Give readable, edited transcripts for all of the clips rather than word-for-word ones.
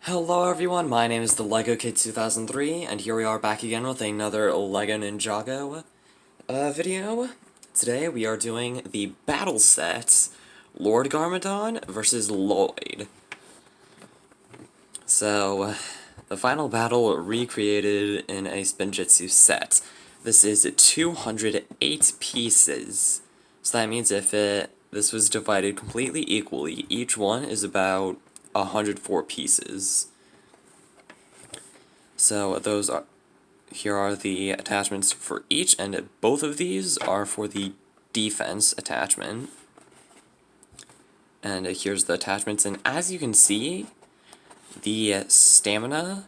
Hello everyone, my name is the LEGO Kid 2003, and here we are back again with another LEGO Ninjago video. Today we are doing the battle set, Lord Garmadon versus Lloyd. So, the final battle recreated in a Spinjitzu set. This is 208 pieces, so that means if this was divided completely equally, each one is about 104 pieces. So here are the attachments for each, and both of these are for the defense attachment. And here's the attachments, and as you can see, the stamina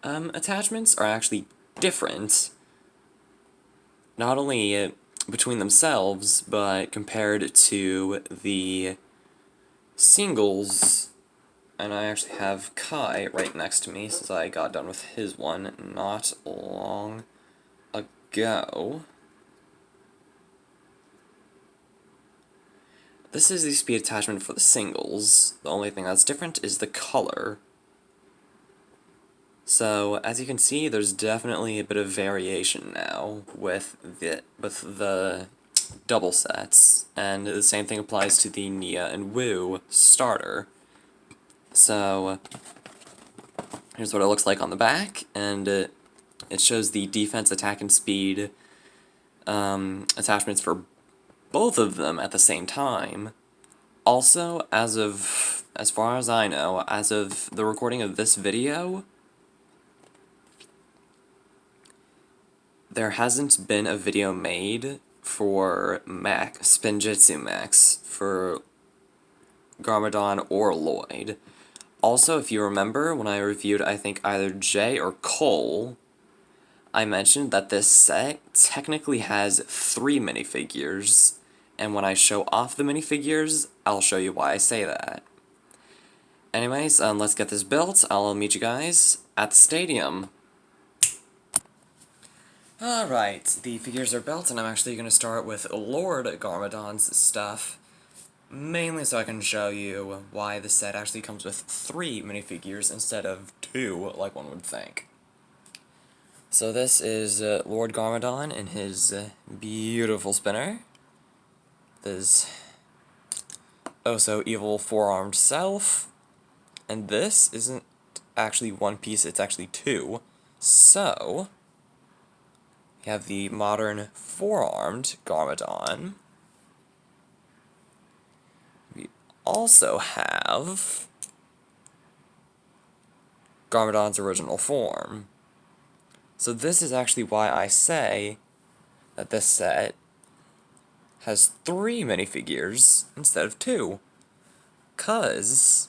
attachments are actually different. Not only between themselves, but compared to the singles. And I actually have Kai right next to me, since I got done with his one not long ago. This is the speed attachment for the singles. The only thing that's different is the color. So, as you can see, there's definitely a bit of variation now with the double sets, and the same thing applies to the Nia and Wu starter. So, here's what it looks like on the back, and it shows the defense, attack, and speed attachments for both of them at the same time. Also, as far as I know, as of the recording of this video, there hasn't been a video made for Spinjitzu mechs for Garmadon or Lloyd. Also, if you remember, when I reviewed, I think, either Jay or Cole, I mentioned that this set technically has 3 minifigures, and when I show off the minifigures, I'll show you why I say that. Anyways, let's get this built. I'll meet you guys at the stadium. Alright, the figures are built, and I'm actually going to start with Lord Garmadon's stuff. Mainly so I can show you why the set actually comes with 3 minifigures instead of 2, like one would think. So this is Lord Garmadon in his beautiful spinner. His oh-so-evil four-armed self. And this isn't actually one piece, it's actually 2. So, we have the modern four-armed Garmadon. We also have Garmadon's original form. So this is actually why I say that this set has 3 minifigures instead of 2. 'Cause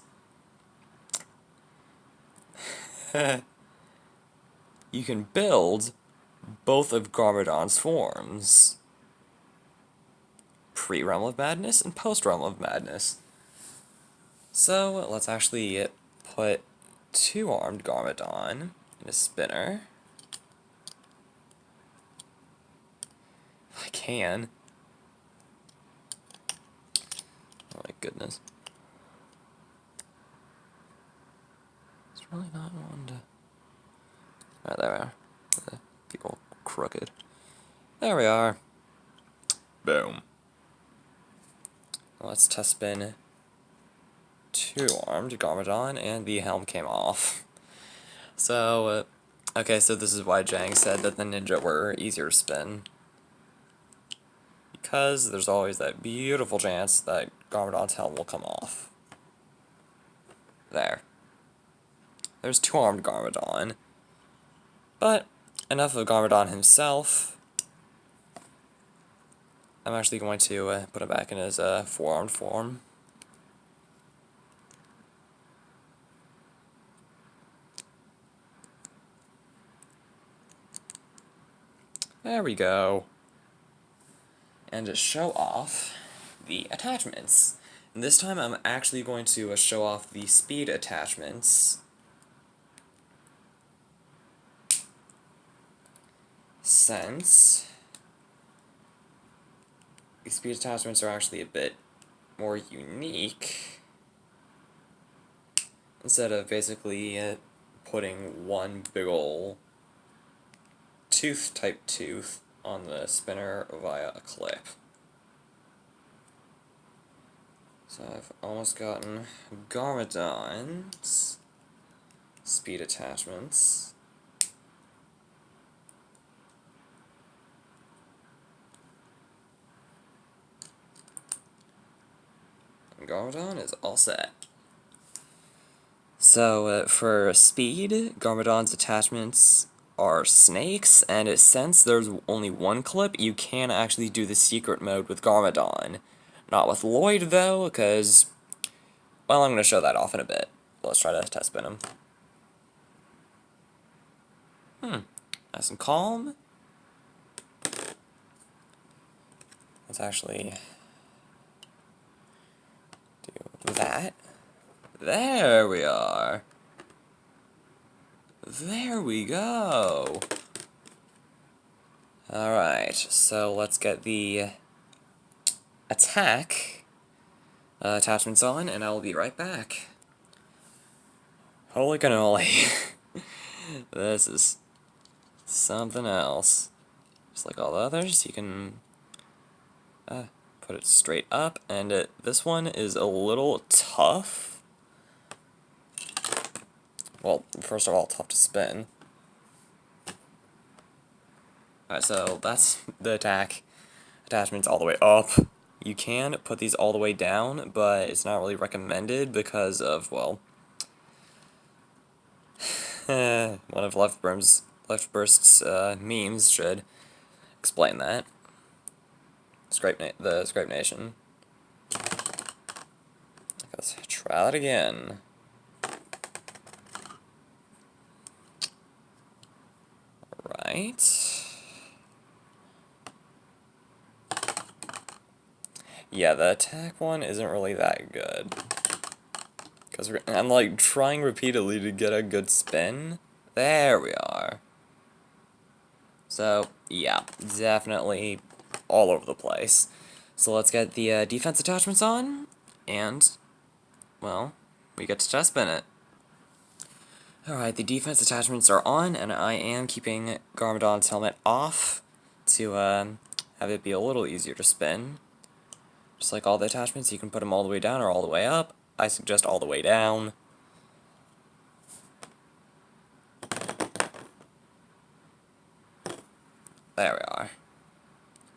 you can build both of Garmadon's forms. Pre-Realm of Madness and post-Realm of Madness. So, let's actually put 2-armed Garmadon in a spinner. If I can. Oh my goodness. It's really not one to... Alright, there we are. People crooked. There we are. Boom. Let's test spin 2-armed Garmadon, and the helm came off. So, okay, so this is why Jang said that the ninja were easier to spin. Because there's always that beautiful chance that Garmadon's helm will come off. There. There's 2-armed Garmadon. But, enough of Garmadon himself. I'm actually going to put him back in his 4-armed form. There we go. And to show off the attachments. And this time I'm actually going to show off the speed attachments. Since the speed attachments are actually a bit more unique instead of basically putting one big ol' tooth-type tooth on the spinner via a clip. So I've almost gotten Garmadon's speed attachments. And Garmadon is all set. So for speed, Garmadon's attachments are snakes, and since there's only one clip, you can actually do the secret mode with Garmadon. Not with Lloyd, though, because, well, I'm going to show that off in a bit. Let's try to test spin him. Nice and calm. Let's actually do that. There we are. There we go. Alright, so let's get the attack attachments on, and I'll be right back. Holy cannoli. This is something else. Just like all the others, you can put it straight up, and this one is a little tough. Well, first of all, tough to spin. Alright, so that's the attack attachments all the way up. You can put these all the way down, but it's not really recommended because of, well, one of Left Burst's memes should explain that. The Scrape Nation. Let's try that again. Right. Yeah, the attack one isn't really that good. Because I'm like trying repeatedly to get a good spin. There we are. So, yeah, definitely all over the place. So let's get the defense attachments on, and, well, we get to test spin it. Alright, the defense attachments are on, and I am keeping Garmadon's helmet off to have it be a little easier to spin. Just like all the attachments, you can put them all the way down or all the way up. I suggest all the way down. There we are.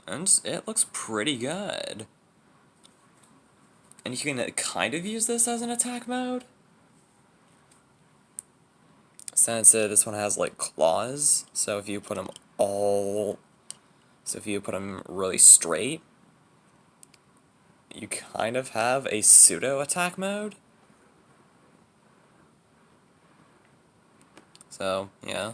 And it looks pretty good. And you can kind of use this as an attack mode. Since this one has like claws, so if you put them really straight, you kind of have a pseudo attack mode. So, yeah.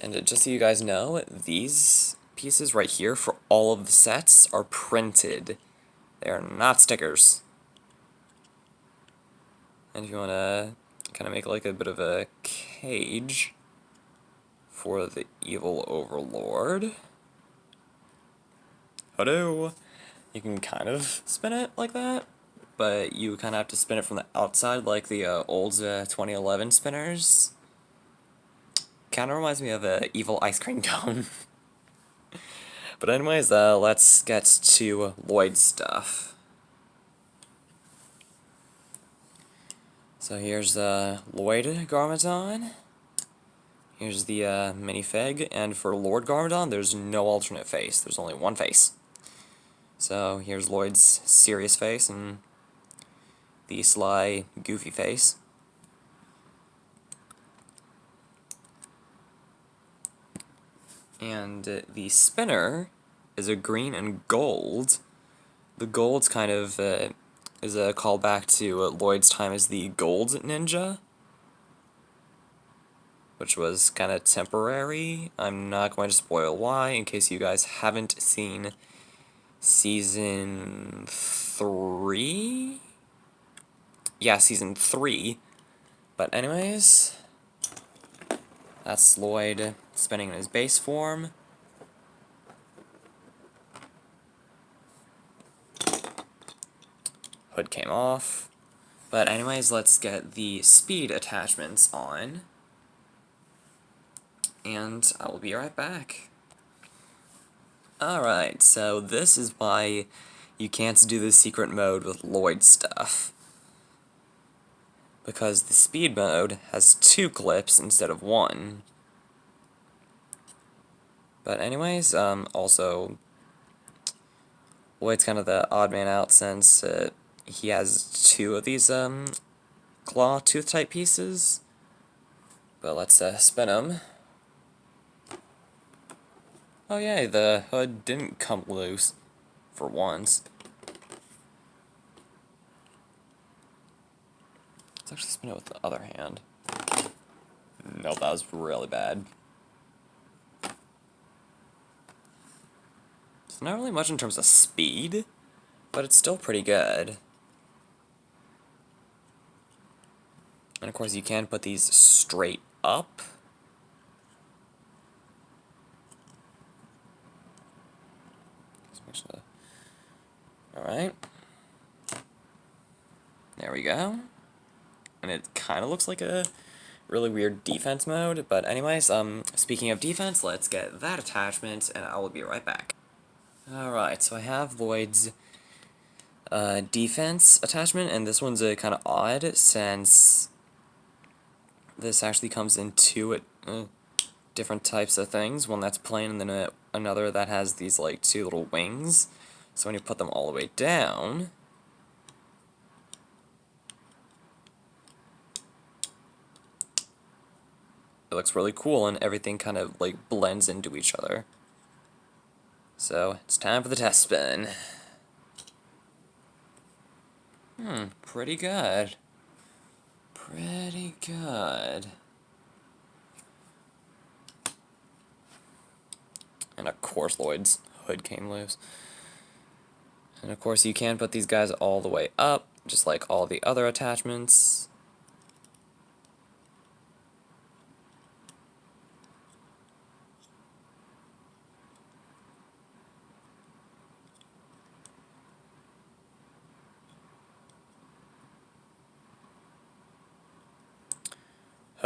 And just so you guys know, these pieces right here for all of the sets are printed. They are not stickers. And if you want to kind of make like a bit of a cage for the evil overlord, hello, you can kind of spin it like that, but you kind of have to spin it from the outside like the old 2011 spinners. Kind of reminds me of an evil ice cream cone. But anyways, let's get to Lloyd's stuff. So here's Lloyd Garmadon. Here's the Minifig, and for Lord Garmadon, there's no alternate face. There's only one face. So here's Lloyd's serious face and the sly, goofy face. And the spinner is a green and gold. The gold's kind of is a callback to Lloyd's time as the Gold Ninja, which was kind of temporary. I'm not going to spoil why, in case you guys haven't seen Season 3? Yeah, Season 3. But anyways, that's Lloyd spinning in his base form. Hood came off. But anyways, let's get the speed attachments on, and I will be right back. Alright, so this is why you can't do the secret mode with Lloyd stuff. Because the speed mode has 2 clips instead of 1. But anyways, also, Lloyd's kind of the odd man out since he has 2 of these claw tooth type pieces. But let's spin them. Oh yay, the hood didn't come loose for once. Let's actually spin it with the other hand. Nope, that was really bad. It's not really much in terms of speed, but it's still pretty good. And of course you can put these straight up. Alright. There we go. And it kind of looks like a really weird defense mode, but anyways, speaking of defense, let's get that attachment, and I will be right back. Alright, so I have Lloyd's defense attachment, and this one's kind of odd, since this actually comes in 2 different types of things, one that's plain, and then another that has these, like, 2 little wings. So when you put them all the way down, it looks really cool, and everything kind of, like, blends into each other. So, it's time for the test spin. Pretty good. Pretty good. And of course Lloyd's hood came loose. And of course you can put these guys all the way up, just like all the other attachments.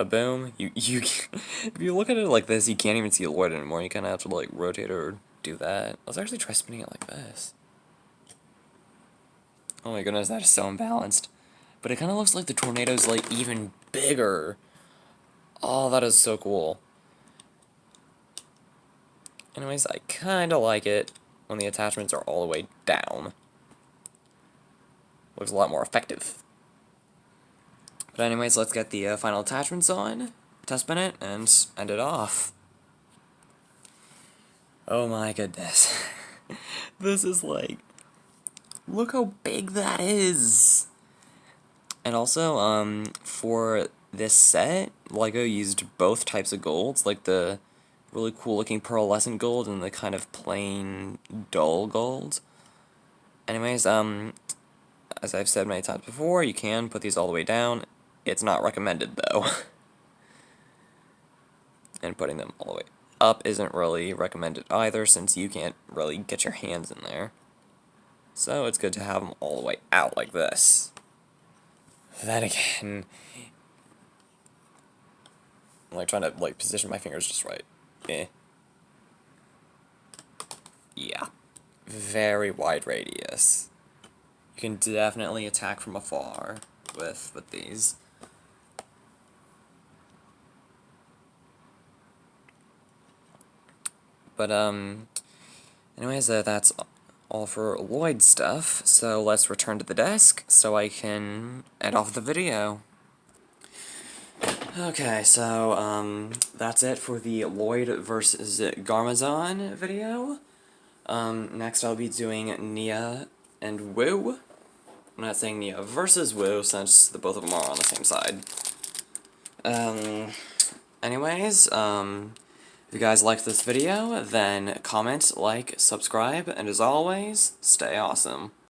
Boom. You if you look at it like this, you can't even see Lloyd anymore. You kind of have to like rotate or do that. Let's actually try spinning it like this. Oh my goodness, that is so imbalanced. But it kind of looks like the tornado's like even bigger. Oh, that is so cool. Anyways, I kind of like it when the attachments are all the way down. Looks a lot more effective. But anyways, let's get the final attachments on, test spin it, and end it off. Oh my goodness. This is like, look how big that is! And also, for this set, LEGO used both types of golds, like the really cool looking pearlescent gold and the kind of plain dull gold. Anyways, as I've said many times before, you can put these all the way down. It's not recommended, though. And putting them all the way up isn't really recommended either, since you can't really get your hands in there. So it's good to have them all the way out like this. Then again, I'm like trying to like position my fingers just right. Yeah. Very wide radius. You can definitely attack from afar with these. But anyways, that's all for Lloyd stuff. So let's return to the desk so I can end off the video. Okay, so that's it for the Lloyd versus Garmadon video. Next I'll be doing Nia and Wu. I'm not saying Nia versus Wu, since the both of them are on the same side. Anyways, if you guys liked this video, then comment, like, subscribe, and as always, stay awesome.